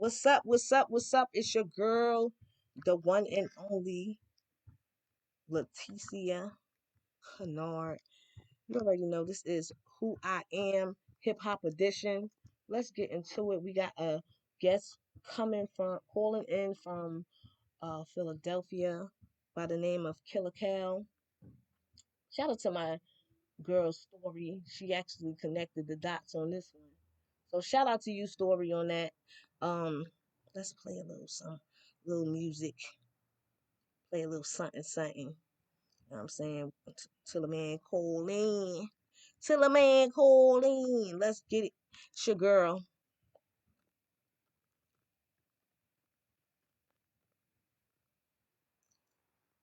What's up? What's up? What's up? It's your girl, the one and only Leticia Kennard. You already know this is Who I Am Hip Hop Edition. Let's get into it. We got a guest calling in from Philadelphia by the name of Killa. Shout out to my girl Story. She actually connected the dots on this one. So shout out to you, Story, on that. Um, let's play a little little music, play a little something, something. You know what I'm saying? Till the man call in. Till the man call in. Let's get it. It's your girl.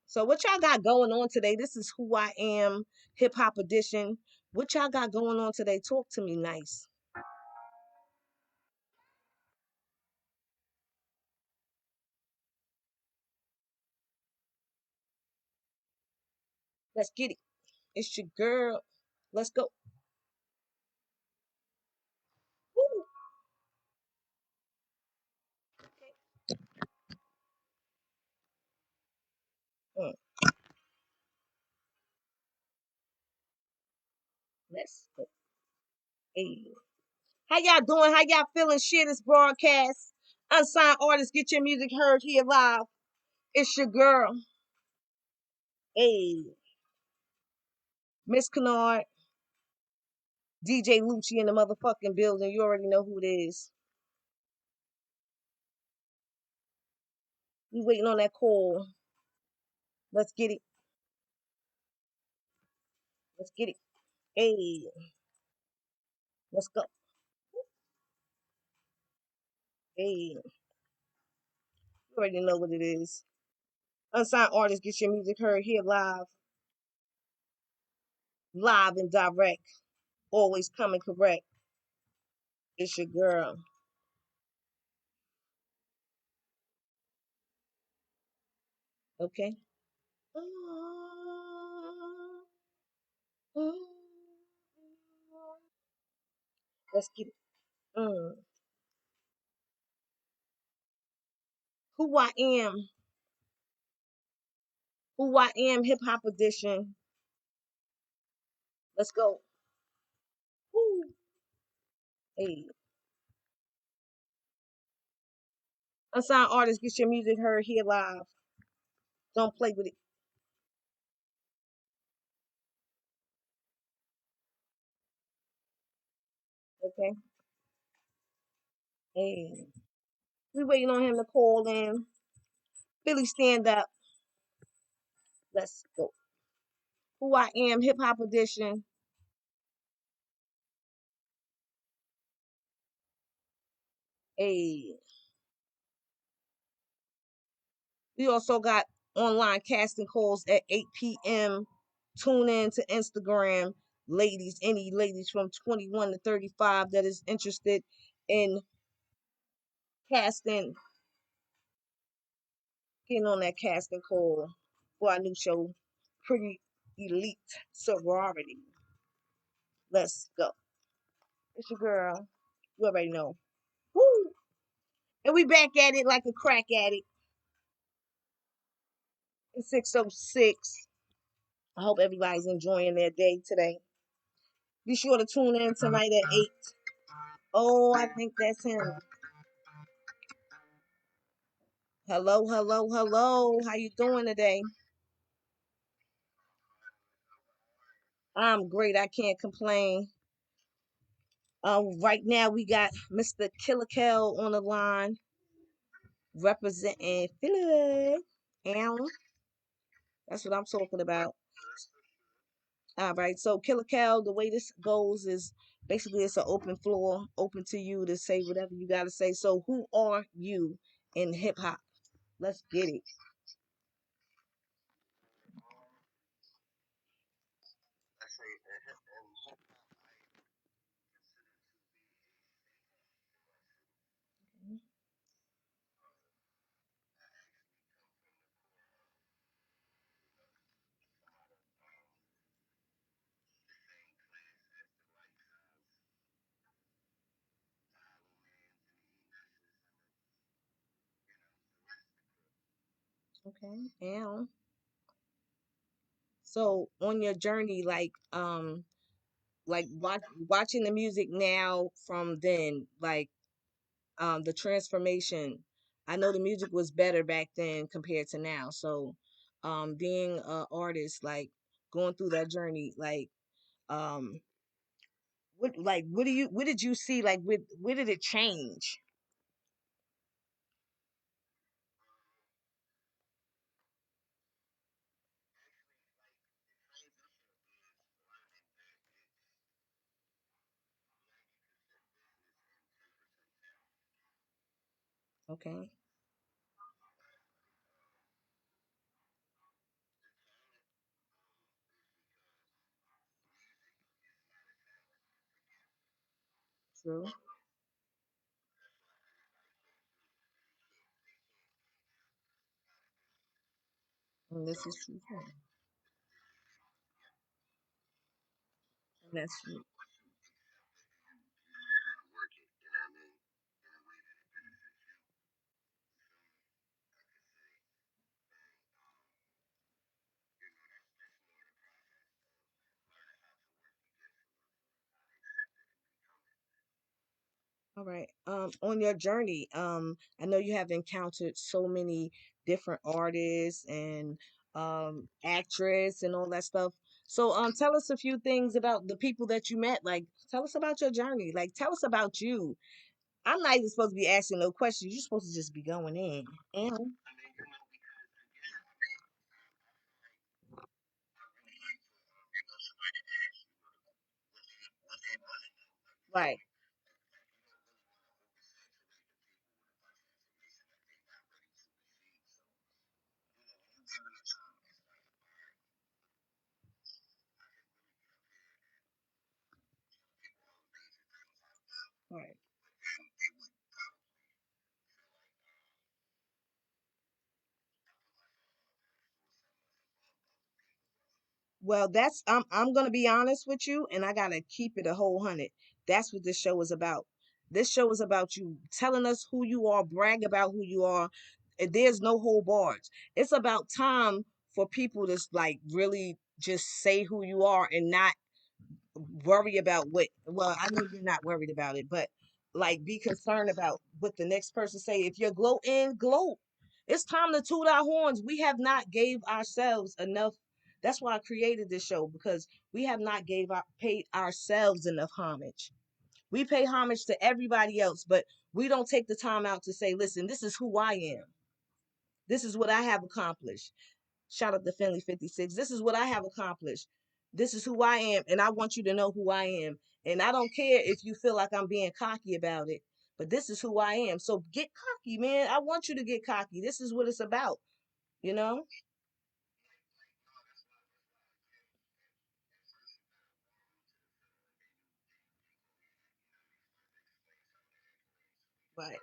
So what y'all got going on today? This is Who I Am Hip Hop Edition. What y'all got going on today? Talk to me nice. Let's get it. It's your girl. Let's go. Woo. Mm, let's go. Hey. How y'all doing? How y'all feeling? Share this broadcast. Unsigned artists, get your music heard here live. It's your girl. Hey, Miss Kennard, DJ Lucci in the motherfucking building. You already know who it is. We waiting on that call. Let's get it. Let's get it. Hey, let's go. Hey, you already know what it is. Unsigned artists, get your music heard here live. Live and direct. Always coming correct. It's your girl. Okay? Let's get it. Mm. Who I am. Who I Am Hip Hop Edition. Let's go. Woo. Hey. Unsigned artists, get your music heard here live. Don't play with it. Okay? Hey. We waiting on him to call in. Philly, stand up. Let's go. Who I Am Hip Hop Edition. Hey. We also got online casting calls at 8 p.m. Tune in to Instagram. Ladies, any ladies from 21 to 35 that is interested in casting, getting on that casting call for our new show, Pretty Elite Sorority. Let's go. It's your girl. You already know. Woo! And we back at it like a crack addict. It's 6:06. I hope everybody's enjoying their day today. Be sure to tune in tonight at 8. Oh, I think that's him. Hello, hello, hello. How you doing today? I'm great. I can't complain. Right now we got Mr. Killa on the line representing Philly. And that's what I'm talking about. All right. So Killa the way this goes is basically it's an open floor, open to you to say whatever you gotta say. So who are you in hip hop? Let's get it. Okay. And so on your journey, watching the music now from then, the transformation. I know the music was better back then compared to now. So being an artist, like going through that journey, um what did you see, where did it change? Okay. True. And this is true too. And that's true. All right. On your journey, I know you have encountered so many different artists and actress and all that stuff. So, tell us a few things about the people that you met. Like, tell us about your journey. Like, tell us about you. I'm not even supposed to be asking no questions. You're supposed to just be going in. And right, right. Well, I'm gonna be honest with you, and I gotta keep it a whole hundred. That's what this show is about. This show is about you telling us who you are, brag about who you are. And there's no whole bars. It's about time for people to like really just say who you are and not worry about what. Well, I know you're not worried about it, but like be concerned about what the next person say. If you're gloating, gloat. It's time to toot our horns. We have not gave ourselves enough. That's why I created this show, because we have not paid ourselves enough homage. We pay homage to everybody else, but we don't take the time out to say, listen, this is who I am. This is what I have accomplished. Shout out to Finley 56. This is what I have accomplished. This is who I am, and I want you to know who I am. And I don't care if you feel like I'm being cocky about it, but this is who I am. So get cocky, man. I want you to get cocky. This is what it's about, you know? Right,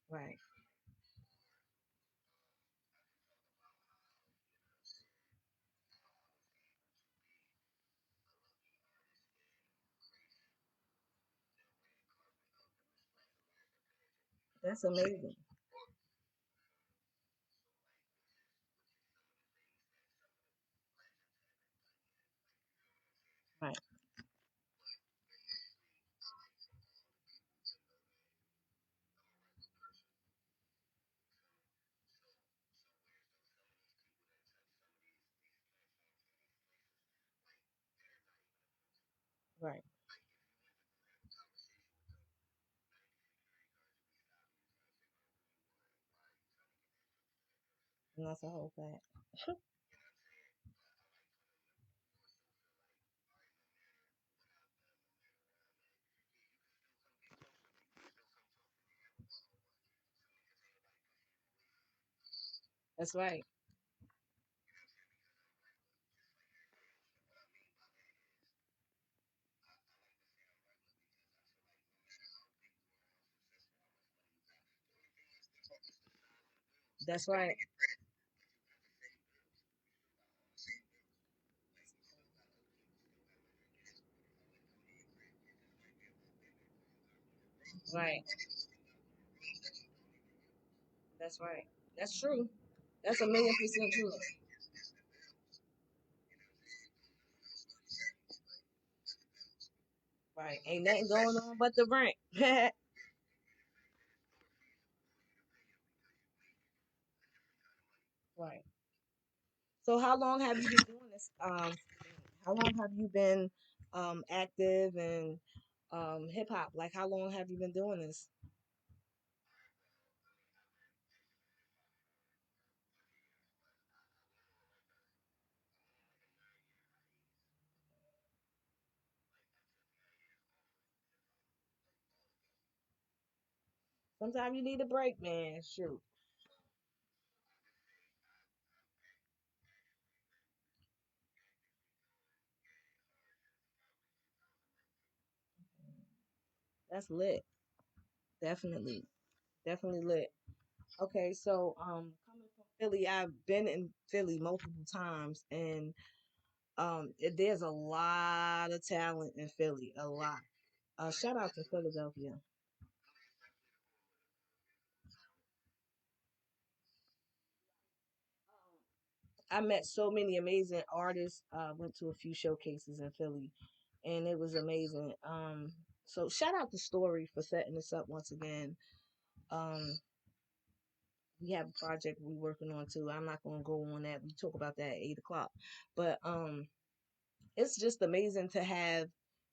right. That's amazing. Right. Right. And that's a whole fact. That's right. That's right. Right. That's right. That's true. That's a million percent true. Right. Ain't nothing going on but the rent. Right. So how long have you been doing this? How long have you been active in hip hop? Like how long have you been doing this? Sometimes you need a break, man. Shoot. That's lit. Definitely. Definitely lit. Okay, so coming from Philly, I've been in Philly multiple times and there's a lot of talent in Philly, a lot. Shout out to Philadelphia. I met so many amazing artists. Went to a few showcases in Philly, and it was amazing. So shout out to Story for setting this up once again. Um, we have a project we're working on too. I'm not gonna go on that. We talk about that at 8 o'clock. But it's just amazing to have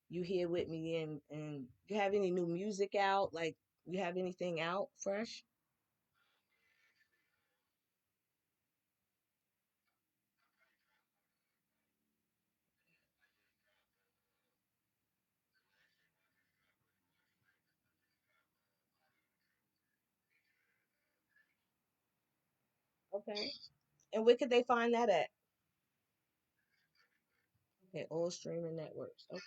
you here with me and you have any new music out? Like you have anything out fresh? Okay. And where could they find that at? Okay, all streaming networks. Okay.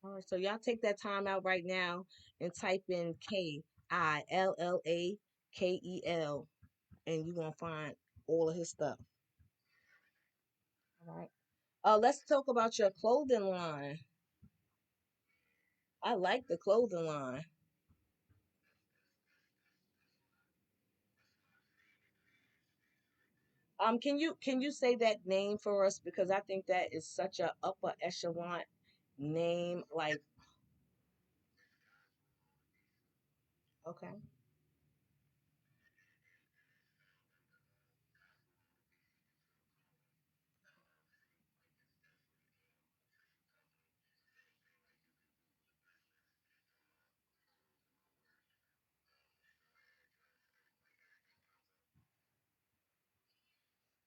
All right, so y'all take that time out right now and type in Killakel, and you're gonna find all of his stuff. All right. Let's talk about your clothing line. I like the clothing line. Can you say that name for us because I think that is such a upper echelon name. Like, okay,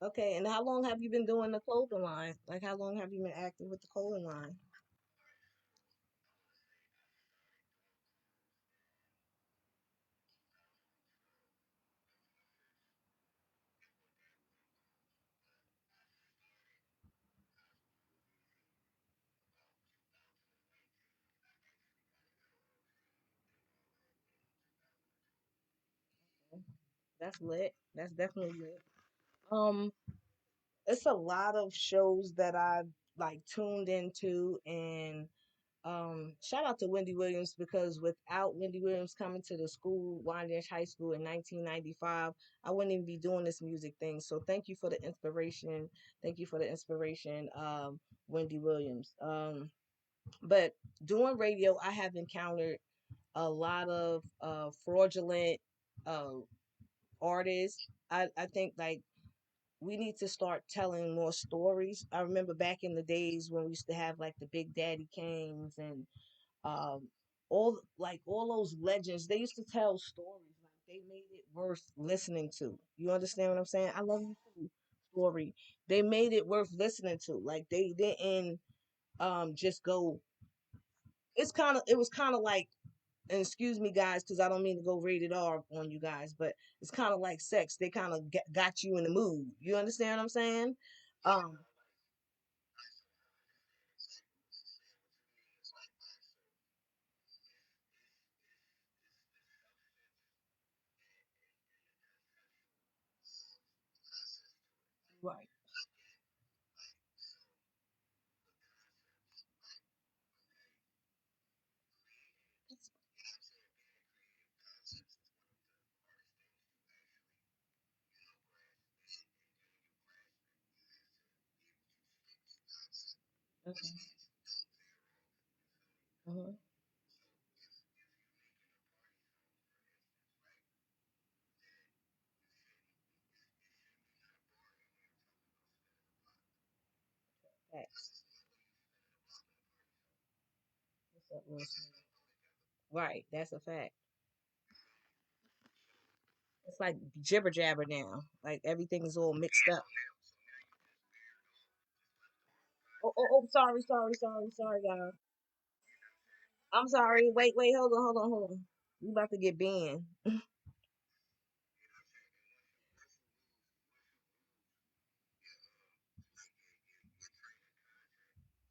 okay. And how long have you been doing the clothing line? Like, how long have you been active with the clothing line? That's lit. That's definitely lit. Um, it's a lot of shows that I've like tuned into and shout out to Wendy Williams because without Wendy Williams coming to the school, Wyandanch High School in 1995, I wouldn't even be doing this music thing. So thank you for the inspiration. Thank you for the inspiration, Wendy Williams. But doing radio, I have encountered a lot of fraudulent uh, artists. I think like we need to start telling more stories. I remember back in the days when we used to have like the Big Daddy Kanes and um, all those legends. They used to tell stories like they made it worth listening to. You understand what I'm saying? I love you too. story. They made it worth listening to. Like they didn't just go. It was kind of like, and excuse me guys because I don't mean to go rated R on you guys, but it's kind of like sex. They kind of got you in the mood. You understand what I'm saying? Um, right. Okay. Uh-huh. Facts. What's up, Wilson? Right, that's a fact. It's like jibber jabber now. Like everything is all mixed up. Sorry, guys. I'm sorry. Wait, hold on. We about to get banned.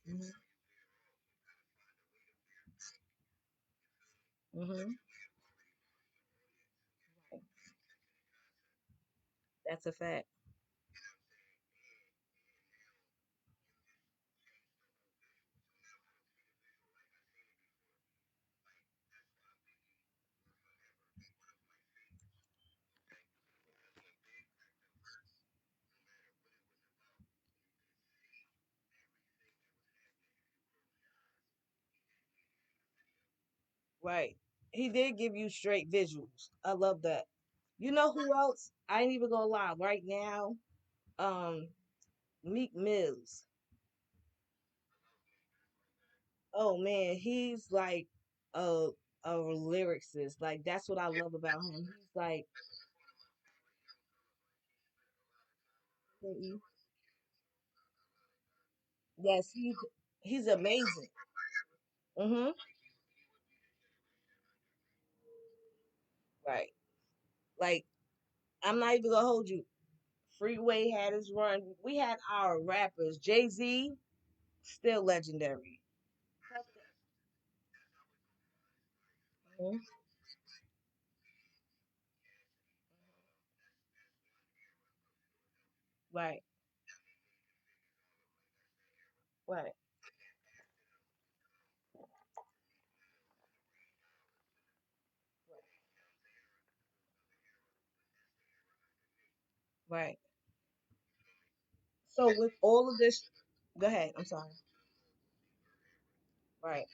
Hmm. Hmm. That's a fact. Right. He did give you straight visuals. I love that. You know who else? I ain't even gonna lie. Right now, um, Meek Mills. Oh man, he's like a a lyricist. Like that's what I love about him. He's like, mm, yes, he's amazing. Hmm. Right. Like I'm not even gonna hold you. Freeway had his run. We had our rappers. Jay-Z, still legendary. Mhm. Right, right, right. So with all of this, go ahead. I'm sorry. Right,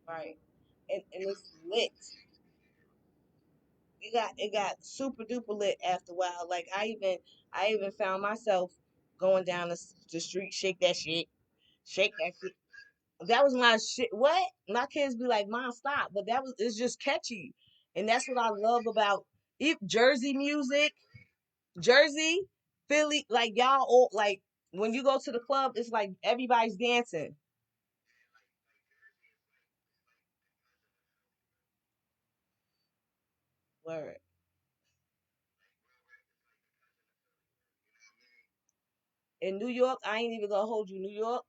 right. And it's lit. It got super duper lit after a while. Like I even found myself going down the street, shake that shit. That was my shit. What? My kids be like, "Mom, stop!" But that was it's just catchy, and that's what I love about it. Jersey music, Jersey, Philly, like y'all all like when you go to the club, it's like everybody's dancing. Word. In New York, I ain't even gonna hold you. New York,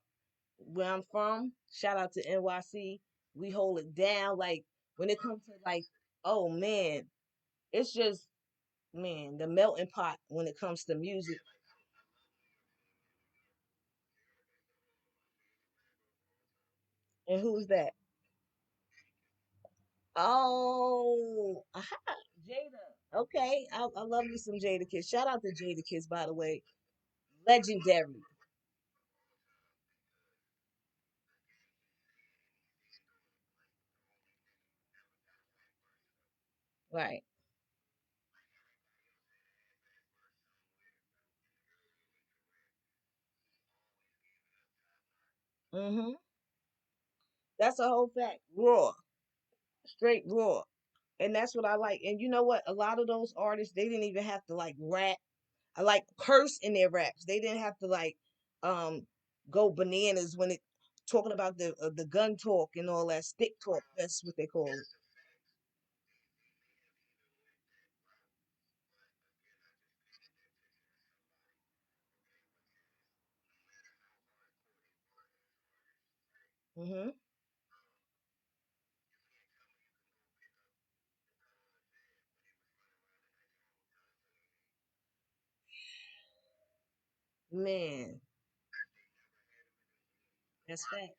where I'm from, shout out to NYC. We hold it down. Like when it comes to like, oh man, it's just man, the melting pot when it comes to music. And who's that? Oh, aha, Jada. Okay, I love me some Jada Kiss. Shout out to Jada Kiss, by the way, legendary. Right. Hmm. That's a whole fact. Raw, straight raw. And that's what I like. And you know what? A lot of those artists, they didn't even have to like rap. I like curse in their raps. They didn't have to like um go bananas when it talking about the gun talk and all that stick talk. That's what they call it. Hmm. Man, that's fact.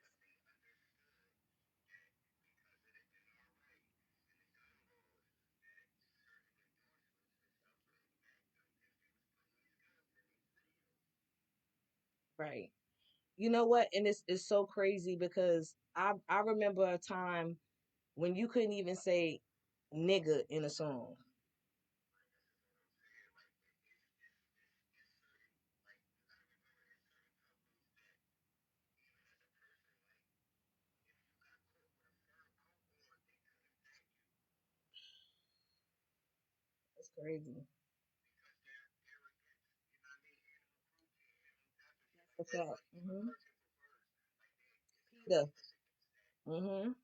Right. You know what? And it's so crazy because I remember a time when you couldn't even say nigga in a song. That's crazy. That's a fact. Hmm. Peter. Hmm. You're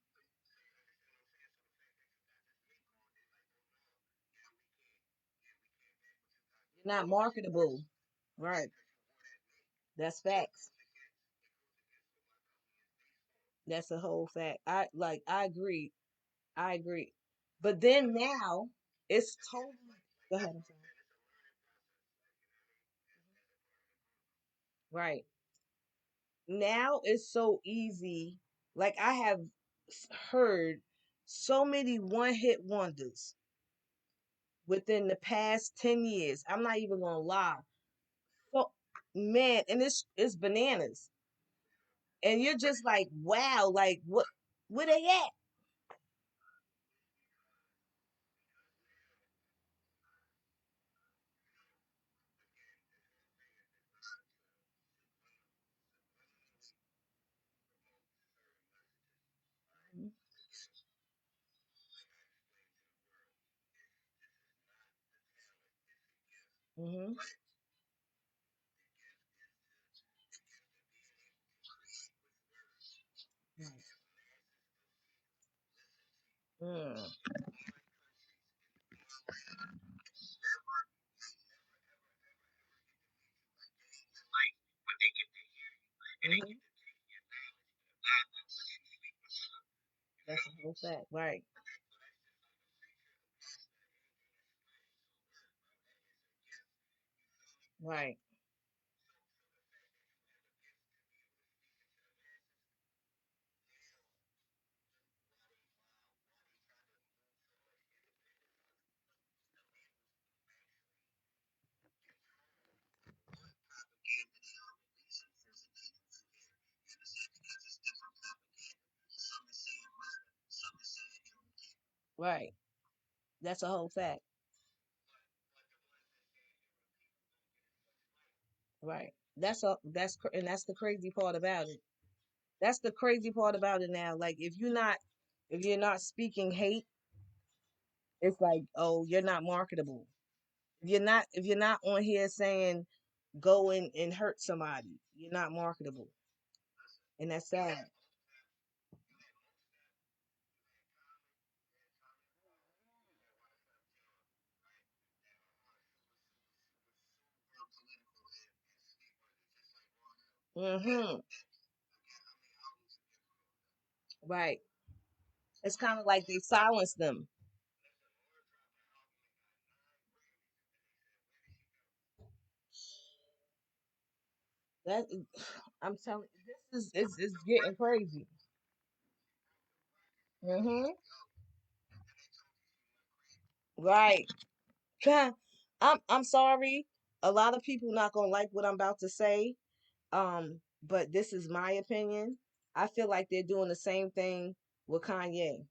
not marketable. Right. That's facts. That's a whole fact. I agree. I agree. But then now it's totally go ahead, I'm sorry. Right. Now it's so easy. Like I have heard so many one hit wonders within the past 10 years. I'm not even gonna lie. So man, and it's bananas. And you're just like, wow, like what where they at? Mm-hmm. Mm. Hmm. That's a whole fact. Right. Right. Right. That's a whole fact. Right. And that's the crazy part about it. That's the crazy part about it now. Like if you're not speaking hate, it's like, oh, you're not marketable. If you're not on here saying go and hurt somebody, you're not marketable. And that's sad. Mm-hmm. Right. It's kind of like they silence them. That I'm telling you, this is getting crazy. Mm-hmm. Right. Yeah. I'm sorry. A lot of people not gonna like what I'm about to say. But this is my opinion. I feel like they're doing the same thing with Kanye.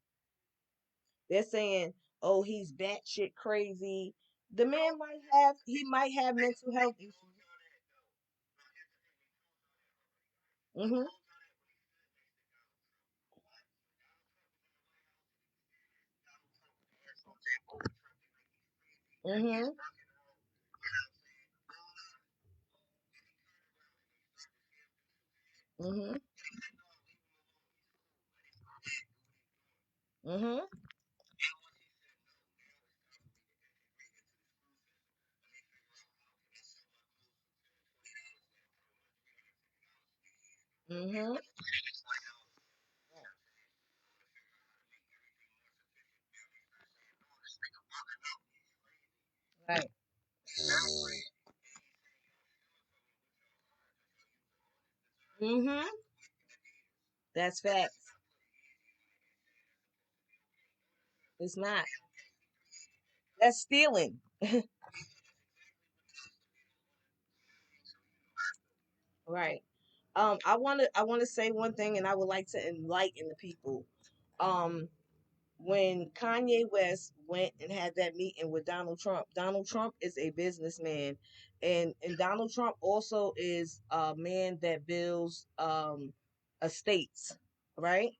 They're saying, "Oh, he's batshit crazy." The man might have mental health issues. Hmm. Mhm. Mhm. Mhm. Mhm. Right. Mhm. That's facts. It's not. That's stealing. Right. I want to say one thing, and I would like to enlighten the people. Um, when Kanye West went and had that meeting with Donald Trump is a businessman, and Donald Trump also is a man that builds estates, right?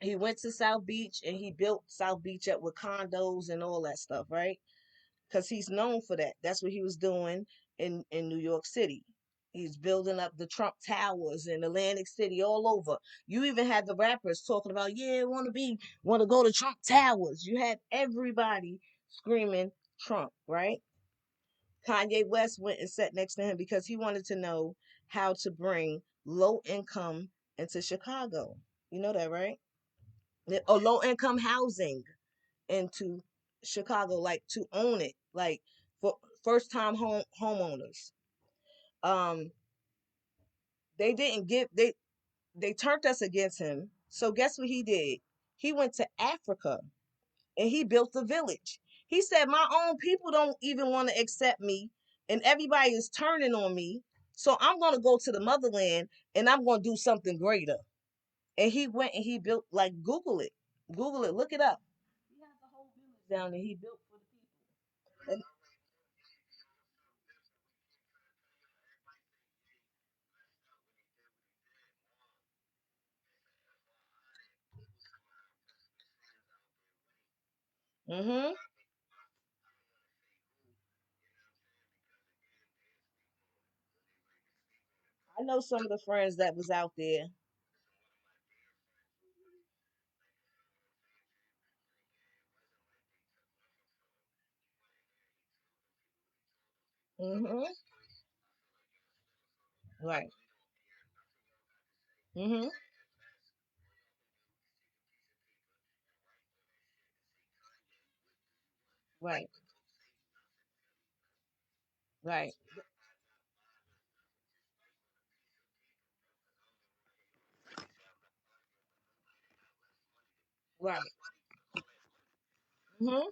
He went to South Beach and he built South Beach up with condos and all that stuff, right? Because he's known for that. That's what he was doing in New York City. He's building up the Trump Towers in Atlantic City, all over. You even had the rappers talking about, yeah, want to go to Trump Towers. You had everybody screaming Trump, right? Kanye West went and sat next to him because he wanted to know how to bring low income into Chicago. You know that, right? Or low income housing into Chicago, like to own it, like for first time homeowners. Um, they didn't give they turned us against him. So guess what he did? He went to Africa and he built a village. He said, "My own people don't even want to accept me, and everybody is turning on me. So I'm gonna go to the motherland and I'm gonna do something greater." And he went and he built, like, Google it, look it up. He has a whole village down there he built for the people. Mm-hmm. I know some of the friends that was out there. Mm-hmm. Right. Mm-hmm. Right. Right. Right. Mm-hmm.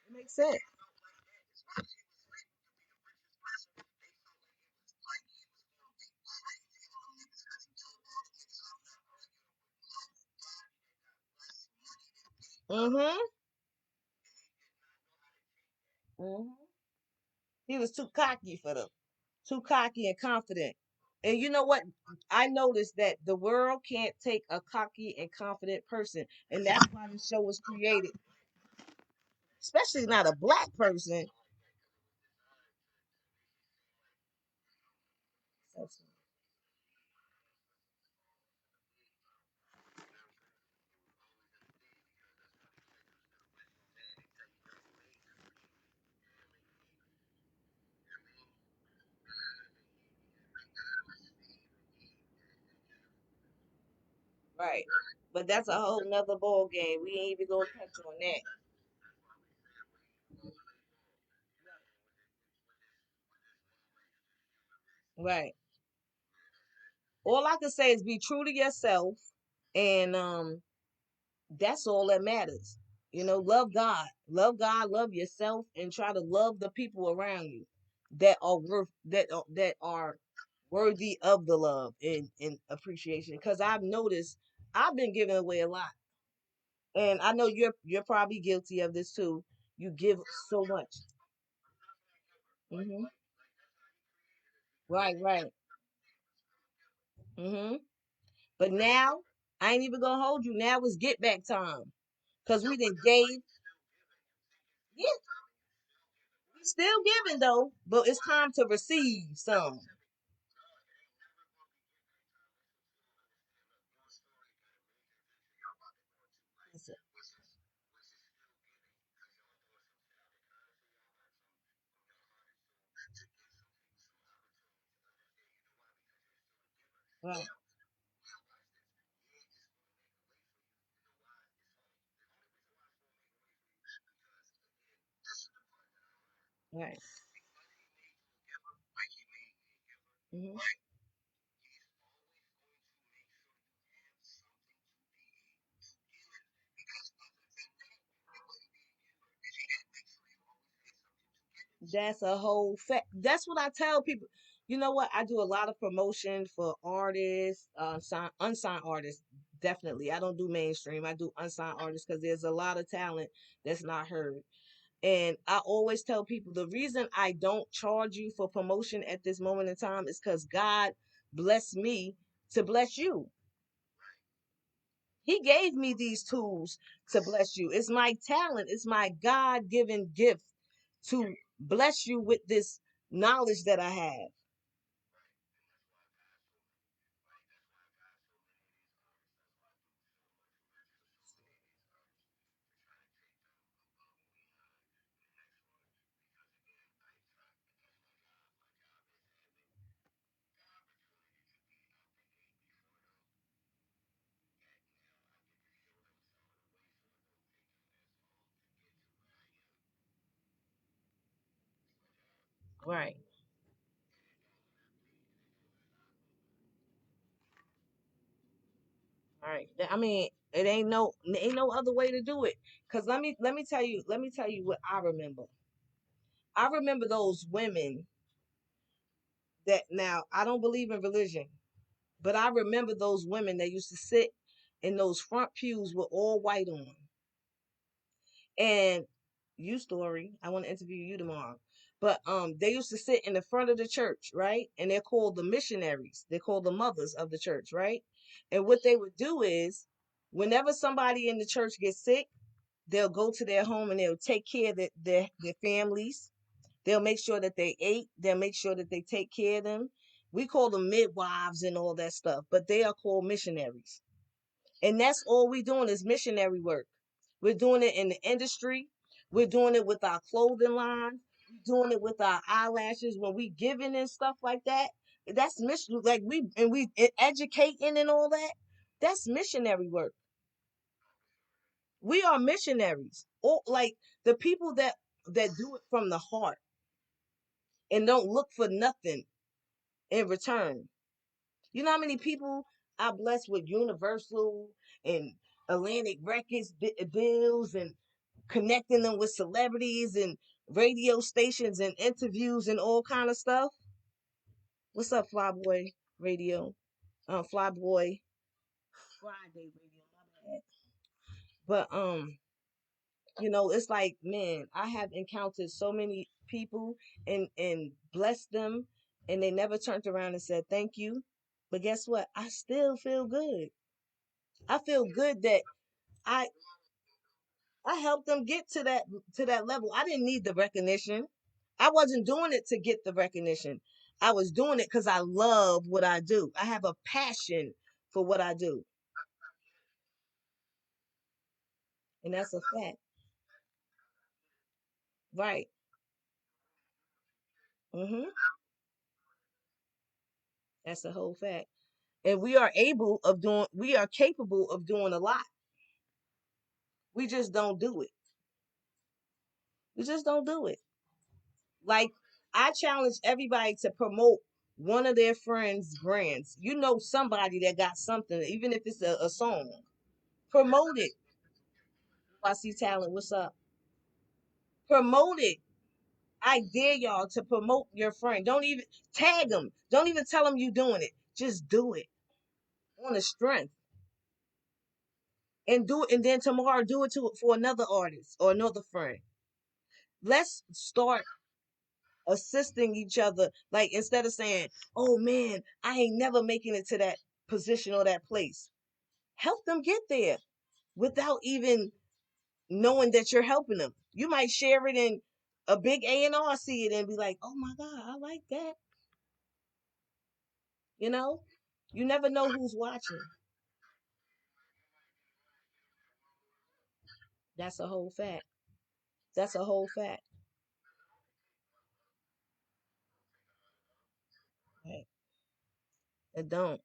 It makes sense. Mm-hmm. Mm-hmm. He was too cocky for them. Too cocky and confident. And you know what? I noticed that the world can't take a cocky and confident person, and that's why the show was created. Especially not a black person. Right. But that's a whole nother ball game. We ain't even gonna touch on that. Right. All I can say is be true to yourself, and that's all that matters. Love God, love yourself, and try to love the people around you that are worthy of the love and appreciation. Because I've noticed I've been giving away a lot, and I know you're probably guilty of this too. You give so much. Hmm. Right, right. Hmm. But now I ain't even gonna hold you. Now it's get back time because we done gave. Yeah, we still giving though, but it's time to receive some. Right, right. Hmm. That's a whole fact. That's what I tell people. You know what? I do a lot of promotion for artists, unsigned artists. Definitely, I don't do mainstream. I do unsigned artists because there's a lot of talent that's not heard. And I always tell people the reason I don't charge you for promotion at this moment in time is because God blessed me to bless you. He gave me these tools to bless you. It's my talent, it's my God given gift to bless you with this knowledge that I have. Right, right. I mean, it ain't no other way to do it. Cause let me tell you what I remember. I remember those women that now I don't believe in religion, but I remember those women that used to sit in those front pews with all white on. And you story, I want to interview you tomorrow. But they used to sit in the front of the church, right? And they're called the missionaries. They're called the mothers of the church, right? And what they would do is whenever somebody in the church gets sick, they'll go to their home and they'll take care of their families. They'll make sure that they ate, they'll make sure that they take care of them. We call them midwives and all that stuff, but they are called missionaries. And that's all we're doing is missionary work. We're doing it in the industry. We're doing it with our clothing line. We're doing it with our eyelashes when we giving and stuff like that. That's mission, like we educating and all that. That's missionary work. We are missionaries. Or like the people that do it from the heart and don't look for nothing in return. You know how many people I blessed with Universal and Atlantic Records deals and connecting them with celebrities and radio stations and interviews and all kind of stuff. What's up, Flyboy Radio? Flyboy Friday Radio. My bad. But it's like, man, I have encountered so many people and blessed them, and they never turned around and said thank you. But guess what? I still feel good. I feel good that I I helped them get to that level. I didn't need the recognition. I wasn't doing it to get the recognition. I was doing it because I love what I do. I have a passion for what I do, and that's a fact. Right. Mhm. That's a whole fact. And we are capable of doing a lot. We just don't do it. We just don't do it. Like I challenge everybody to promote one of their friends' brands. You know somebody that got something, even if it's a song. Promote it. I see talent. What's up? Promote it. I dare y'all to promote your friend. Don't even tag them. Don't even tell them you doing it. Just do it on the strength and do it. And then tomorrow do it for another artist or another friend. Let's start assisting each other. Like instead of saying, "Oh man, I ain't never making it to that position or that place." Help them get there without even knowing that you're helping them. You might share it in a big A&R, see it and be like, "Oh my God, I like that." You know, you never know who's watching. That's a whole fact. That's a whole fact. Right. It don't.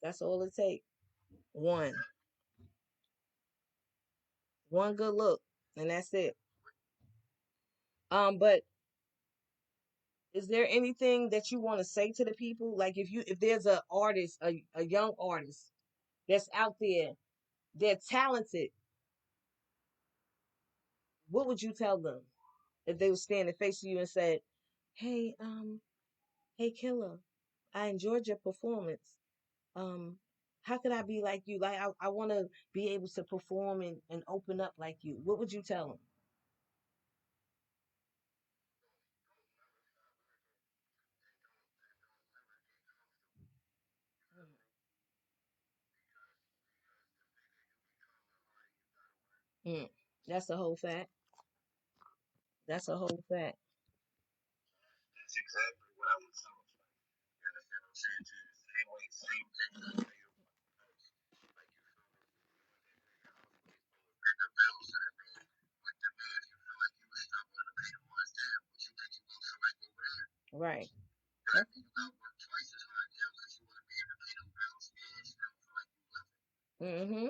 That's all it takes. One, one good look, and that's it. But is there anything that you want to say to the people? Like if there's a artist, a young artist that's out there, they're talented, what would you tell them if they were standing facing you and said, "Hey, hey Killa, I enjoyed your performance. Um, how could I be like you? Like I want to be able to perform and open up like you." What would you tell them? Mm, that's a whole fact. That's a whole fact. Right. Mm-hmm.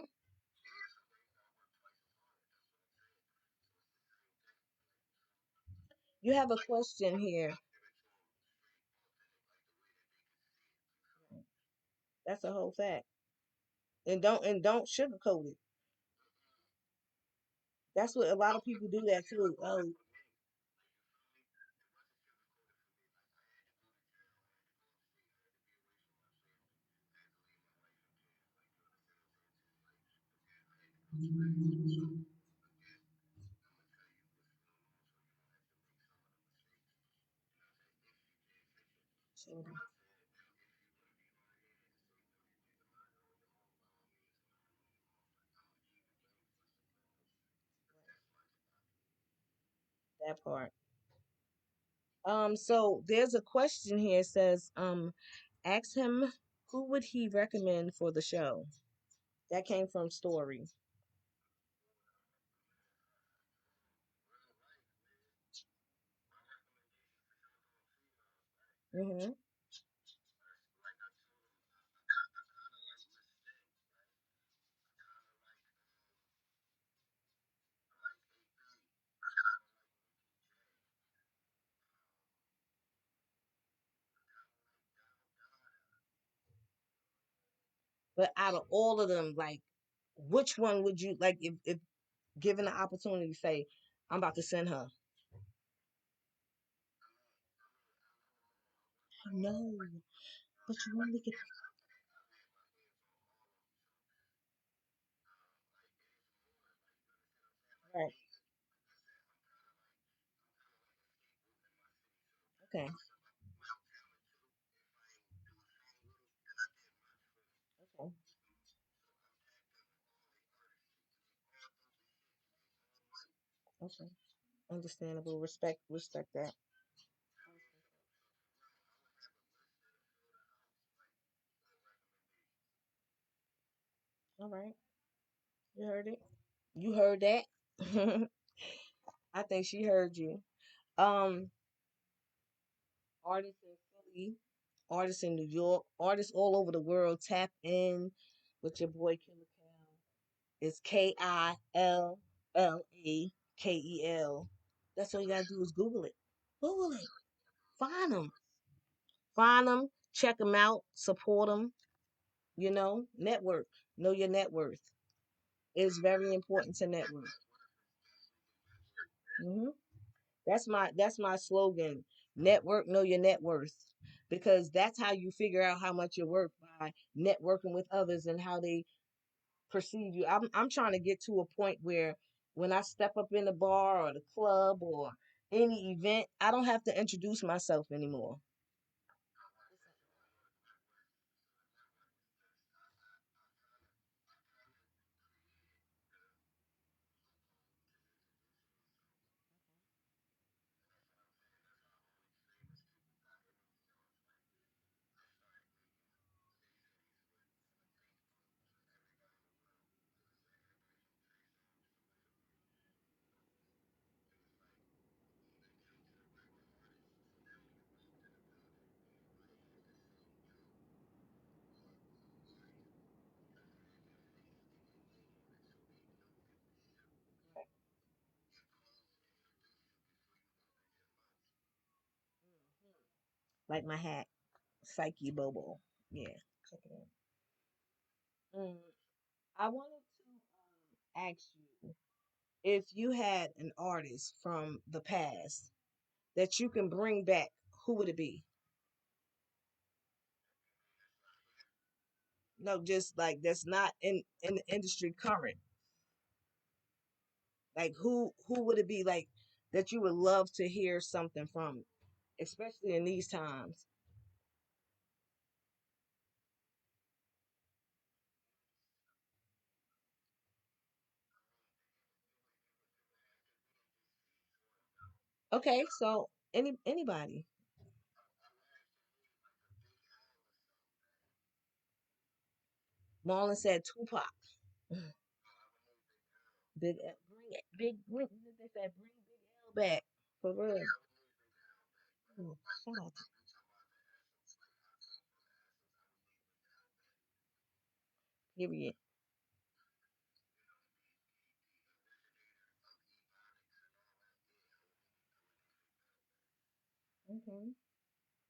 You have a question here. That's a whole fact. And don't sugarcoat it. That's what a lot of people do that too. Oh, so that part. So there's a question here. It says, ask him who would he recommend for the show. That came from Story. Hmm. But out of all of them, like, which one would you like if given the opportunity? Say, I'm about to send her. No, but you want to get right. Okay. Okay. Okay. Understandable. Respect that. All right. You heard it. You heard that. I think she heard you. Um, artists in Philly, artists in New York, artists all over the world. Tap in with your boy Killer Cal. It's KILLAKEL. That's all you gotta do is Google it. Google it. Find them. Find them. Check them out. Support them. Network. Know your net worth. It's very important to network. Hmm. That's my slogan. Network, know your net worth, because that's how you figure out how much you're worth, by networking with others and how they perceive you. I'm trying to get to a point where when I step up in the bar or the club or any event, I don't have to introduce myself anymore. Like my hat, Psyche Bobo. Yeah, check it out. I wanted to ask you if you had an artist from the past that you can bring back, who would it be? No, just like that's not in the industry current. Like who would it be like that you would love to hear something from, especially in these times? Okay, so anybody. Marlon said Tupac. Bring it, bring. They said bring Big L back for real. Oh, shout out. Period. Hmm.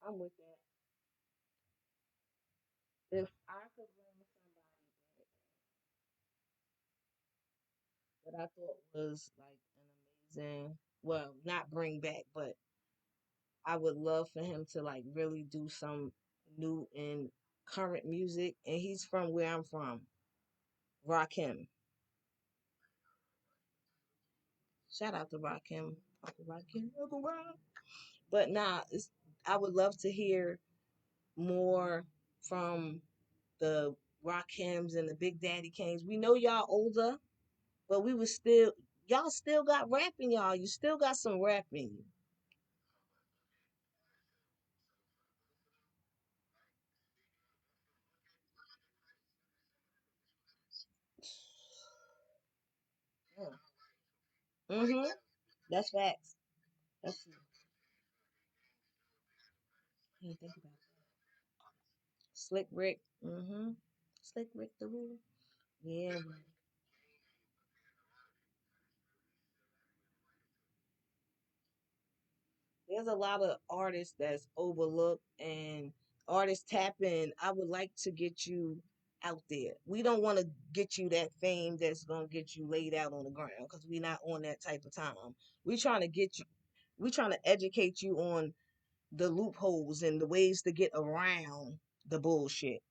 I'm with that. If I could bring somebody that I thought was like an amazing, well, not bring back, but I would love for him to like really do some new and current music. And he's from where I'm from, Rakim. Shout out to Rakim, Uncle Rakim, Uncle Rock. But nah, I would love to hear more from the Rakims and the Big Daddy Kanes. We know y'all older, but we was still y'all still got rapping, y'all. You still got some rapping. Yeah. Mhm. That's facts. That's I didn't think about that. Slick Rick. Mhm. Slick Rick the Ruler. Yeah, man. There's a lot of artists that's overlooked and artists tap in. I would like to get you out there. We don't want to get you that fame that's gonna get you laid out on the ground because we're not on that type of time. We trying to get you. We trying to educate you on the loopholes and the ways to get around the bullshit.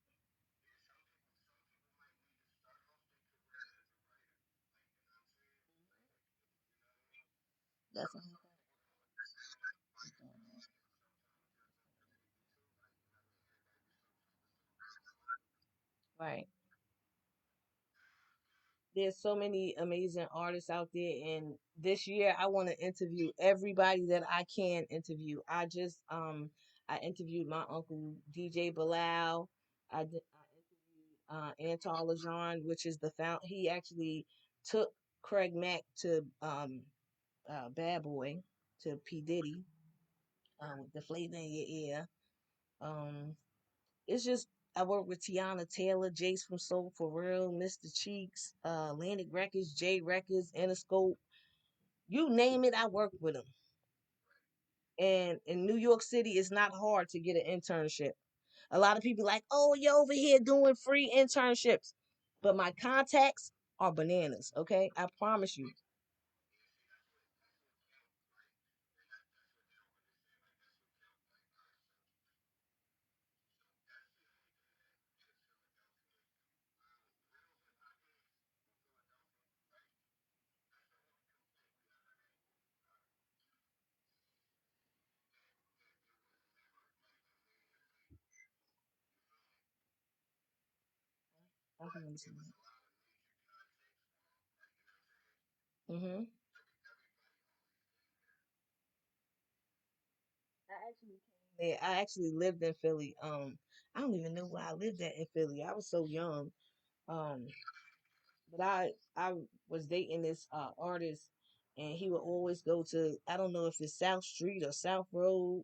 That's right. There's so many amazing artists out there, and this year I want to interview everybody that I can interview. I interviewed my uncle DJ Bilal. I interviewed Anton Lejeune, which is the found. He actually took Craig Mack to Bad Boy, to P Diddy, the flavor in your ear. Um, it's just I work with Tiana Taylor, Jace from Soul for Real, Mr. Cheeks, Atlantic Records, J Records, Interscope. You name it, I work with them. And in New York City, it's not hard to get an internship. A lot of people like, oh, you're over here doing free internships, but my contacts are bananas. Okay, I promise you. I can understand that. I actually came there. I actually lived in Philly. I don't even know where I lived at in Philly. I was so young. Um, but I was dating this artist, and he would always go to I don't know if it's South Street or South Road,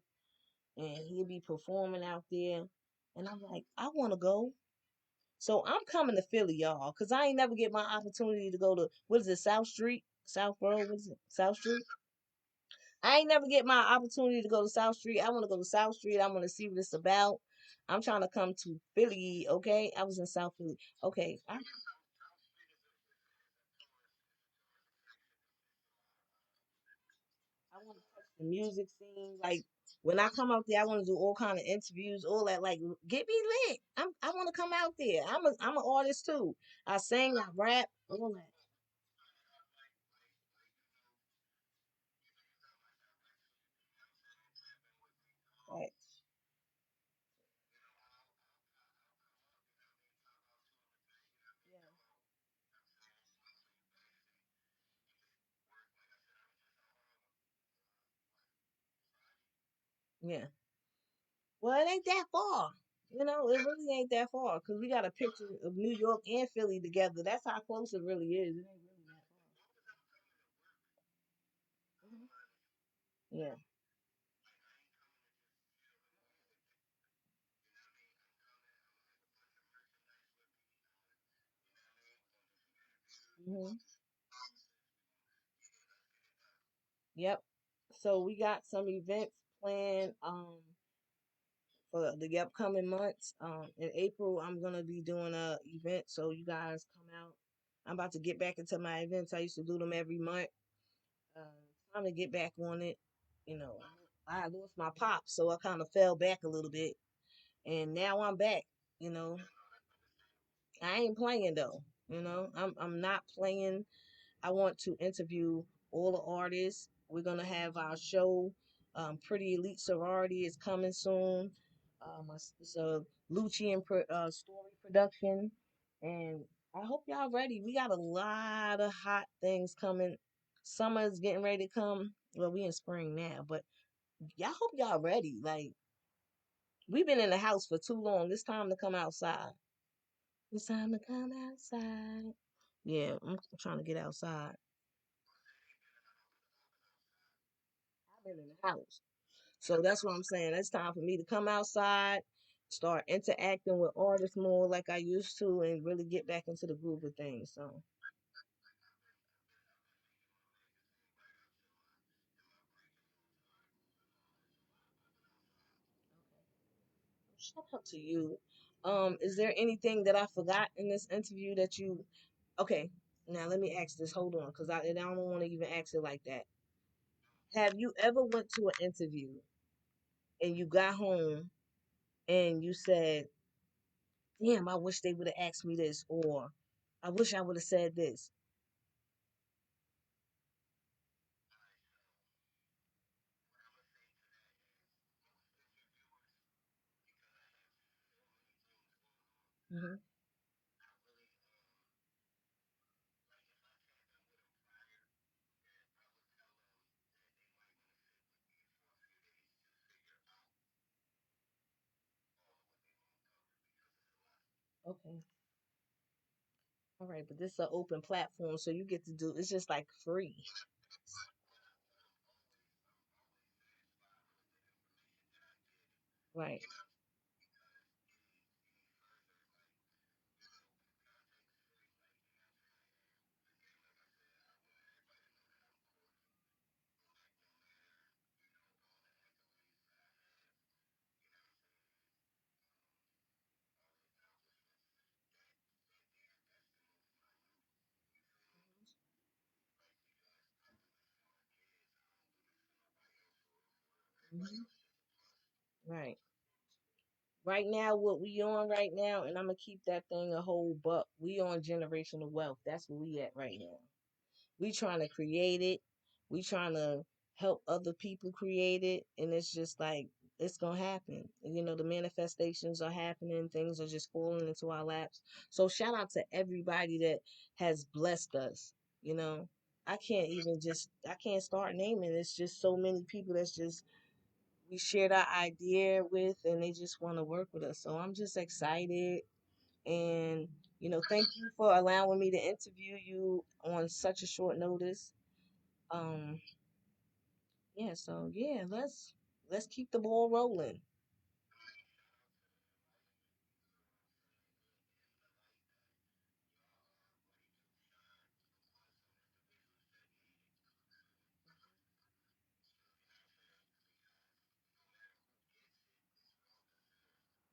and he'd be performing out there, and I'm like, I want to go. So I'm coming to Philly, y'all, cause I ain't never get my opportunity to go to what is it, South Street, South Road, what is it, South Street? I ain't never get my opportunity to go to South Street. I want to go to South Street. I want to see what it's about. I'm trying to come to Philly. Okay, I was in South Philly. Okay, I want to touch the music scene. Like when I come out there, I want to do all kind of interviews, all that. Like get me lit. I want to come out there. I'm an artist too. I sing, I rap, all that. Right. Yeah. Yeah. Well, it ain't that far. You know, it really ain't that far because we got a picture of New York and Philly together. That's how close it really is. It ain't really that far. Yeah. Hmm. Yep. So we got some events planned for the upcoming months. In April, I'm gonna be doing a event, so you guys come out. I'm about to get back into my events. I used to do them every month. Time to get back on it. You know, I lost my pop, so I kind of fell back a little bit, and now I'm back. You know, I ain't playing though. I'm not playing. I want to interview all the artists. We're gonna have our show. Pretty Elite Sorority is coming soon. It's a Lucian story production, and I hope y'all ready. We got a lot of hot things coming. Summer is getting ready to come. Well, we in spring now, but y'all hope y'all ready. Like we've been in the house for too long. It's time to come outside. It's time to come outside. Yeah, I'm trying to get outside. I've been in the house. So that's what I'm saying. It's time for me to come outside, start interacting with artists more like I used to, and really get back into the groove of things. So shout out to you. Is there anything that I forgot in this interview that you? Okay, now let me ask this. Hold on, because I don't want to even ask it like that. Have you ever went to an interview and you got home and you said, "Damn, I wish they would have asked me this," or "I wish I would have said this." Hmm. Okay. All right, but this is an open platform, so you get to do it's just like free. Right. Hmm. Right. Right now, what we on right now, and I'm gonna keep that thing a whole buck. We on generational wealth. That's where we at right now. We trying to create it. We trying to help other people create it, and it's just like it's gonna happen. You know, the manifestations are happening. Things are just falling into our laps. So shout out to everybody that has blessed us. You know, I can't start naming. It's just so many people that's just we shared our idea with, and they just want to work with us. So I'm just excited. And, thank you for allowing me to interview you on such a short notice. Um, yeah, so yeah, let's keep the ball rolling.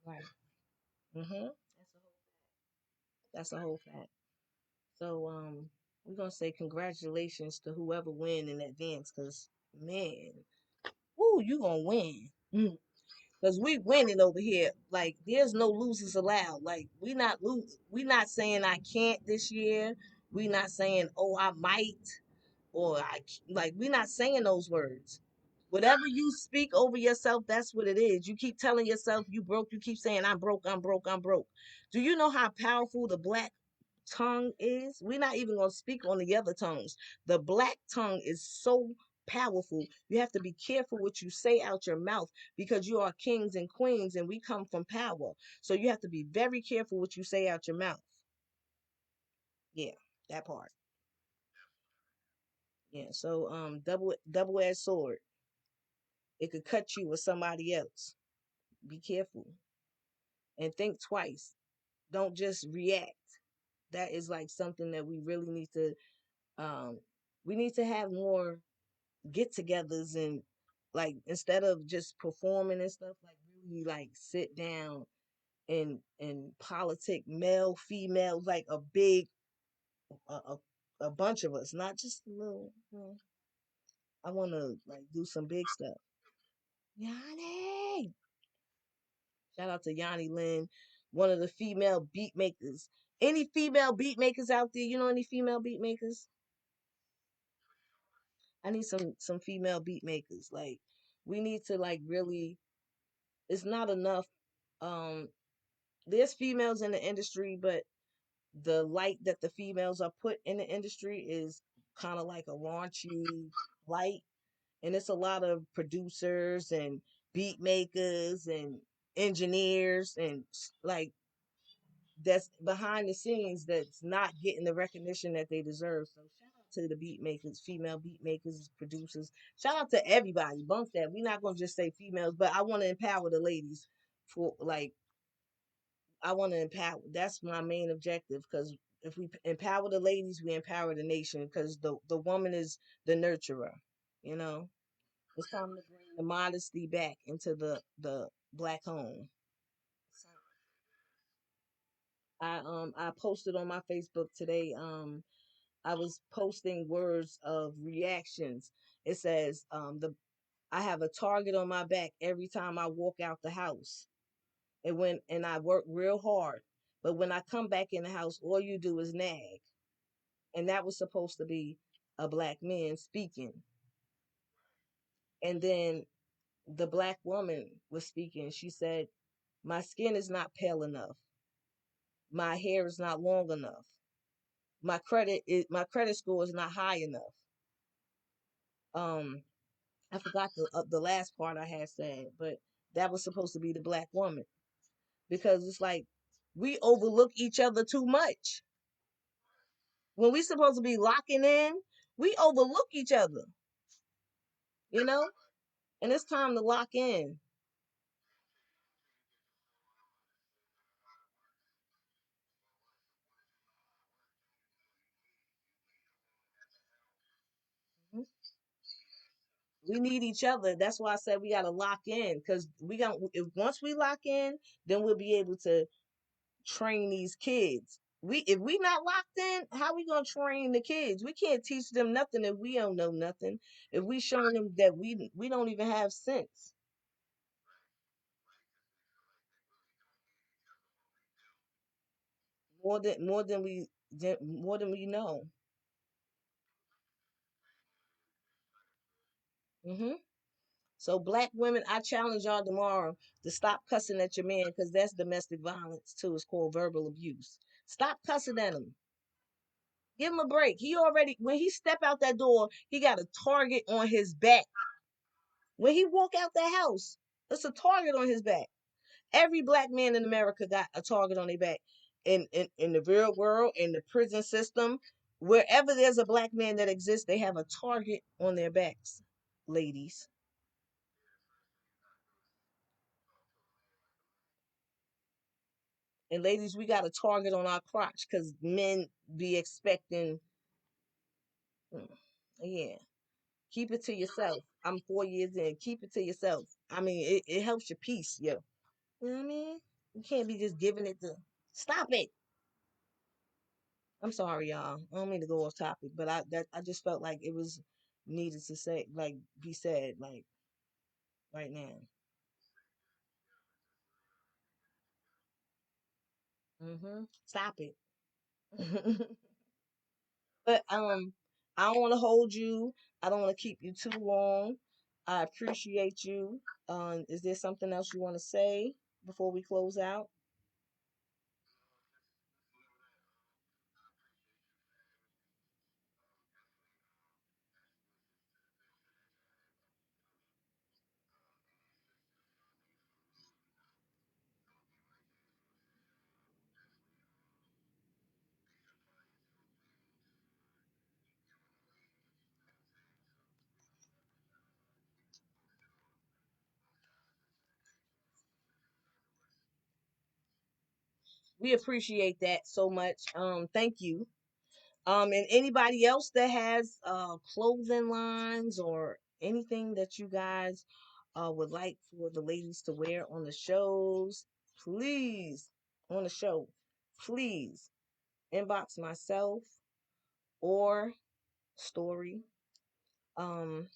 Right. Mhm. That's a whole fact. So we're gonna say congratulations to whoever win in advance, cause man, woo, you gonna win. Cause we winning over here. Like there's no losers allowed. Like we not saying I can't this year. We not saying oh I might or like we not saying those words. Whatever you speak over yourself, that's what it is. You keep telling yourself you broke. You keep saying I'm broke. I'm broke. I'm broke. Do you know how powerful the black tongue is? We're not even going to speak on the other tongues. The black tongue is so powerful. You have to be careful what you say out your mouth because you are kings and queens and we come from power. So you have to be very careful what you say out your mouth. Yeah, that part. Yeah, so double edged sword. It could cut you or somebody else. Be careful and think twice. Don't just react. That is like something that we really need to um we need to have more get-togethers and like instead of just performing and stuff like really like sit down and politic male female like a big a bunch of us, not just a little, I want to like do some big stuff. Yanni, shout out to Yanni Lynn, one of the female beat makers. Any female beat makers out there? You know any female beat makers? I need some female beat makers. Like we need to like really. It's not enough. Um, there's females in the industry, but the light that the females are put in the industry is kind of like a raunchy light, and it's a lot of producers and beat makers and engineers and like that's behind the scenes that's not getting the recognition that they deserve. So shout out to the beat makers, female beat makers, producers. Shout out to everybody. Bump that. We're not gonna just say females, but I want to empower the ladies for like I want to empower. That's my main objective because if we empower the ladies, we empower the nation because the woman is the nurturer. You know, it's time to bring the modesty back into the black home. So I posted on my Facebook today. I was posting words of reactions. It says the I have a target on my back every time I walk out the house. And I work real hard. But when I come back in the house, all you do is nag. And that was supposed to be a black man speaking. And then the black woman was speaking. She said, my skin is not pale enough. My hair is not long enough. My credit score is not high enough. Um, I forgot the last part I had said, but that was supposed to be the black woman because it's like we overlook each other too much. When we supposed to be locking in, we overlook each other, you know? And it's time to lock in. Mhm. We need each other. That's why I said we gotta lock in. Cause we got if once we lock in, then we'll be able to train these kids. We if we not locked in, how we gonna train the kids? We can't teach them nothing if we don't know nothing. If we showing them that we don't even have sense. More than we know. Hmm. So black women, I challenge y'all tomorrow to stop cussing at your man because that's domestic violence too. It's called verbal abuse. Stop cussing at him. Give him a break. He already when he step out that door, he got a target on his back. When he walk out the house, it's a target on his back. Every black man in America got a target on their back. In the real world, in the prison system, wherever there's a black man that exists, they have a target on their backs, ladies. And ladies, we got a target on our crotch because men be expecting, mm, yeah, keep it to yourself. I'm 4 years in. Keep it to yourself. I mean, it helps your peace, yo. You know what I mean? You can't be just giving it to. Stop it. I'm sorry, y'all. I don't mean to go off topic, but I just felt like it was needed to say, like, be said, like, right now. Stop it. But I don't want to hold you. I don't want to keep you too long. I appreciate you. Is there something else you want to say before we close out? We appreciate that so much. Thank you. And anybody else that has clothing lines or anything that you guys would like for the ladies to wear on the shows, please, on the show, please inbox myself or Story. Um,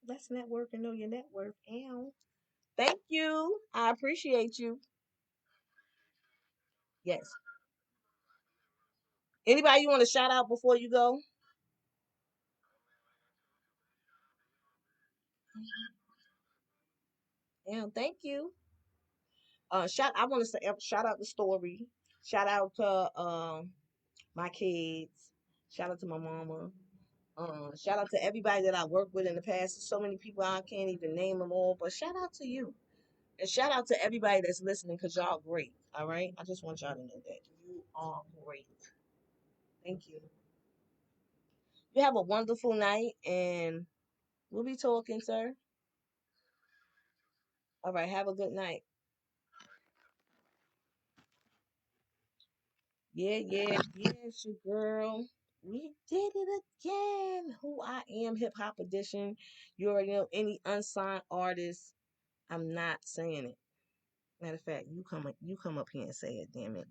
let's network and know your network. Ow. Thank you. I appreciate you. Yes. Anybody you want to shout out before you go? Yeah, thank you. I want to say shout out to Story. Shout out to my kids. Shout out to my mama. Shout out to everybody that I worked with in the past. So many people I can't even name them all, but shout out to you. And shout out to everybody that's listening because y'all great. All right. I just want y'all to know that. You are great. Thank you. You have a wonderful night and we'll be talking, sir. All right. Have a good night. Yeah, yeah, yeah, it's your girl. We did it again. Who I am, hip hop edition. You already know any unsigned artist. I'm not saying it. Matter of fact, you come up here and say it, damn it.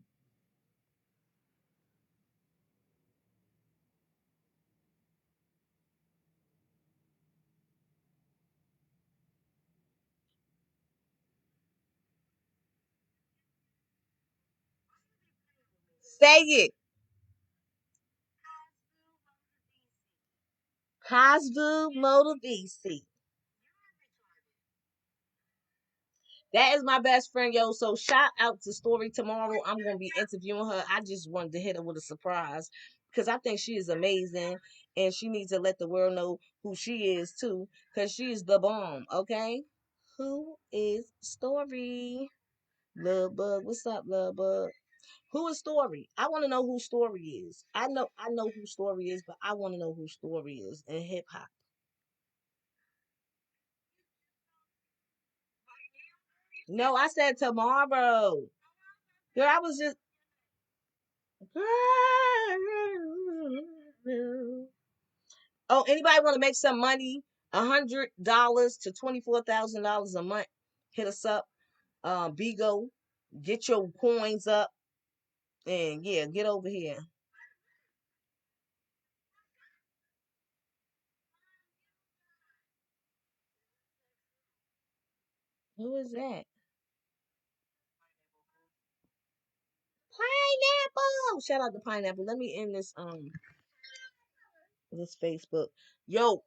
Say it. Cosville Motor VC. That is my best friend, yo. So shout out to Story tomorrow. I'm gonna be interviewing her. I just wanted to hit her with a surprise because I think she is amazing and she needs to let the world know who she is too, because she is the bomb. Okay, who is Story? Love Bug, what's up, Love Bug? Who is Story? I want to know who Story is. I know who Story is, but I want to know who Story is in hip hop. No, I said tomorrow. Girl, I was just Oh, anybody want to make some money? $100 to $24,000 a month. Hit us up. Bigo, get your coins up, and yeah, get over here. Who is that? Pineapple. Shout out to Pineapple. Let me end this Facebook. Yo,